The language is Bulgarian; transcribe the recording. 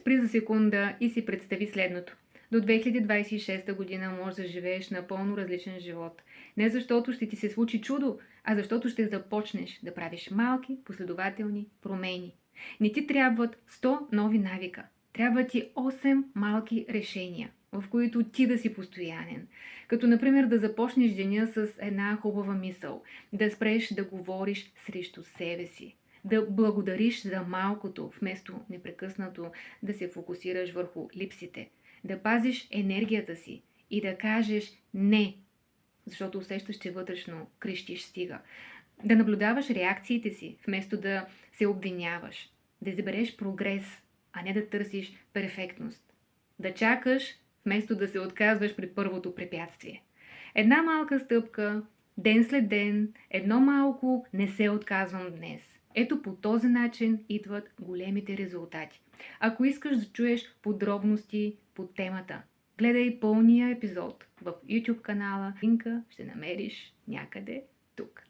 Спри за секунда и си представи следното. До 2026 година можеш да живееш напълно различен живот. Не защото ще ти се случи чудо, а защото ще започнеш да правиш малки, последователни промени. Не ти трябват 100 нови навика. Трябва ти 8 малки решения, в които ти да си постоянен. Като например да започнеш деня с една хубава мисъл, да спреш да говориш срещу себе си, да благодариш за малкото, вместо непрекъснато да се фокусираш върху липсите, да пазиш енергията си и да кажеш не, защото усещаш, че вътрешно крещиш стига. Да наблюдаваш реакциите си, вместо да се обвиняваш, да избереш прогрес, а не да търсиш перфектност. Да чакаш, вместо да се отказваш при първото препятствие. Една малка стъпка, ден след ден, едно малко не се отказвам днес. Ето по този начин идват големите резултати. Ако искаш да чуеш подробности по темата, гледай пълния епизод в YouTube канала. Линка ще намериш някъде тук.